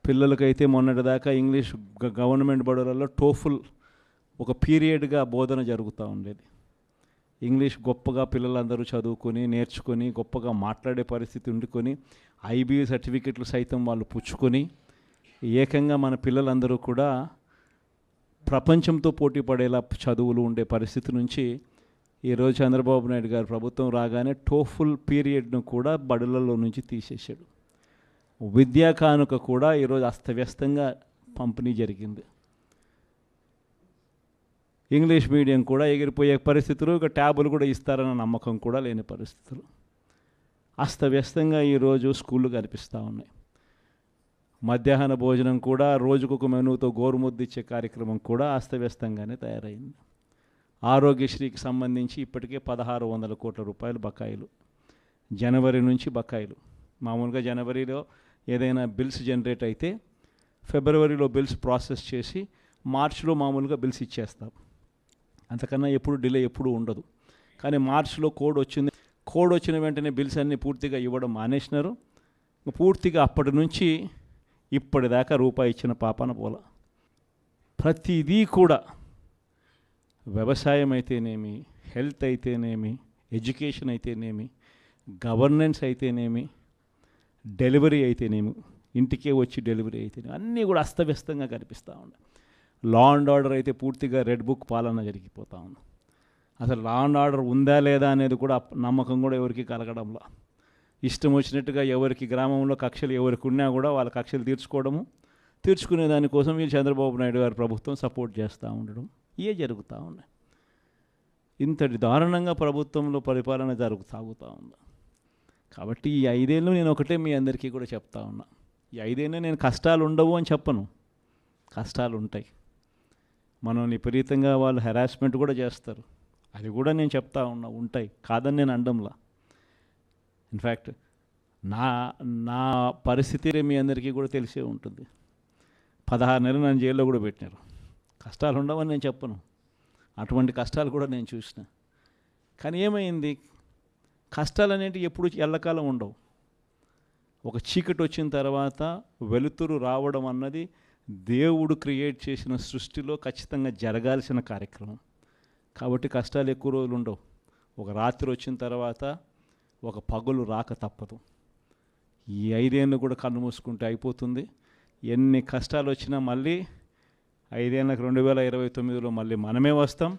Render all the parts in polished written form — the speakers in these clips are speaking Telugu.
పిల్లలకైతే మొన్నటిదాకా ఇంగ్లీష్ గవర్నమెంట్ బడులలో టోఫుల్ ఒక పీరియడ్గా బోధన జరుగుతూ ఉండేది. ఇంగ్లీష్ గొప్పగా పిల్లలందరూ చదువుకొని నేర్చుకొని గొప్పగా మాట్లాడే పరిస్థితి ఉండుకొని ఐబీ సర్టిఫికెట్లు సైతం వాళ్ళు పుచ్చుకొని ఏకంగా మన పిల్లలందరూ కూడా ప్రపంచంతో పోటీ పడేలా చదువులు ఉండే పరిస్థితి నుంచి ఈరోజు చంద్రబాబు నాయుడు గారు ప్రభుత్వం రాగానే టోఫుల్ పీరియడ్ను కూడా బడులలో నుంచి తీసేశాడు. విద్యా కానుక కూడా ఈరోజు అస్తవ్యస్తంగా పంపిణీ జరిగింది. ఇంగ్లీష్ మీడియం కూడా ఎగిరిపోయే పరిస్థితులు, ఇక ట్యాబులు కూడా ఇస్తారన్న నమ్మకం కూడా లేని పరిస్థితులు. అస్తవ్యస్తంగా ఈరోజు స్కూళ్ళు కనిపిస్తూ ఉన్నాయి. మధ్యాహ్న భోజనం కూడా రోజుకొక మెనూతో గోరుముద్దు ఇచ్చే కార్యక్రమం కూడా అస్తవ్యస్తంగానే తయారైంది. ఆరోగ్యశ్రీకి సంబంధించి ఇప్పటికే 1600 కోట్ల రూపాయలు బకాయిలు, జనవరి నుంచి బకాయిలు. మామూలుగా జనవరిలో ఏదైనా బిల్స్ జనరేట్ అయితే ఫిబ్రవరిలో బిల్స్ ప్రాసెస్ చేసి మార్చిలో మామూలుగా బిల్స్ ఇచ్చేస్తాం. అంతకన్నా ఎప్పుడు డిలే ఎప్పుడు ఉండదు. కానీ మార్చిలో కోడ్ వచ్చింది. కోడ్ వచ్చిన వెంటనే బిల్స్ అన్నీ పూర్తిగా ఇవ్వడం మానేసినారు. పూర్తిగా అప్పటి నుంచి ఇప్పటిదాకా రూపాయి ఇచ్చిన పాపాన పోల. ప్రతిదీ కూడా వ్యవసాయం అయితేనేమి, హెల్త్ అయితేనేమి, ఎడ్యుకేషన్ అయితేనేమి, గవర్నెన్స్ అయితేనేమి, డెలివరీ అయితేనేమి, ఇంటికే వచ్చి డెలివరీ అయితేనేమి, అన్నీ కూడా అస్తవ్యస్తంగా కనిపిస్తూ ఉన్నాయి. లా అండ్ ఆర్డర్ అయితే పూర్తిగా రెడ్ బుక్ పాలన జరిగిపోతూ ఉంది. అసలు లా అండ్ ఆర్డర్ ఉందా లేదా అనేది కూడా నమ్మకం కూడా ఎవరికి కలగడంలో, ఇష్టం వచ్చినట్టుగా ఎవరికి గ్రామంలో కక్షలు ఎవరికి ఉన్నా కూడా వాళ్ళ కక్షలు తీర్చుకునే దానికోసం వీళ్ళు చంద్రబాబు నాయుడు గారి ప్రభుత్వం సపోర్ట్ చేస్తూ ఉండడం ఇవే జరుగుతూ ఉన్నాయి. ఇంతటి దారుణంగా ప్రభుత్వంలో పరిపాలన సాగుతూ ఉంది. కాబట్టి ఈ 5 ఏళ్ళు నేను ఒకటే మీ అందరికీ కూడా చెప్తా ఉన్నా. ఈ 5 ఏళ్ళు నేను కష్టాలు ఉండవు అని చెప్పను, కష్టాలు ఉంటాయి. మనల్ని విపరీతంగా వాళ్ళు హెరాస్మెంట్ కూడా చేస్తారు, అది కూడా నేను చెప్తా ఉన్నా, ఉంటాయి, కాదని నేను అనడంలా. ఇన్ఫ్యాక్ట్ నా పరిస్థితి మీ అందరికీ కూడా తెలిసే ఉంటుంది. 16 నెలలు నన్ను జైల్లో కూడా పెట్టినారు. కష్టాలు ఉండవని నేను చెప్పను, అటువంటి కష్టాలు కూడా నేను చూసిన. కానీ ఏమైంది, కష్టాలు అనేవి ఎప్పుడు ఎల్లకాలం ఉండవు. ఒక చీకటి వచ్చిన తర్వాత వెలుతురు రావడం అన్నది దేవుడు క్రియేట్ చేసిన సృష్టిలో ఖచ్చితంగా జరగాల్సిన కార్యక్రమం. కాబట్టి కష్టాలు ఎక్కువ రోజులు ఉండవు. ఒక రాత్రి వచ్చిన తర్వాత ఒక పగలు రాక తప్పదు. ఈ 5 ఏళ్ళు కూడా కన్ను మూసుకుంటే అయిపోతుంది. ఎన్ని కష్టాలు వచ్చినా మళ్ళీ 5 ఏళ్ళకి 2029లో మళ్ళీ మనమే వస్తాం.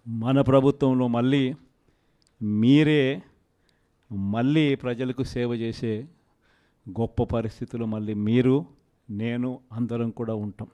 మన ప్రభుత్వంలో మళ్ళీ మీరే మళ్ళీ ప్రజలకు సేవ చేసే గొప్ప పరిస్థితులు మళ్ళీ మీరు నేను అందరం కూడా ఉంటాం.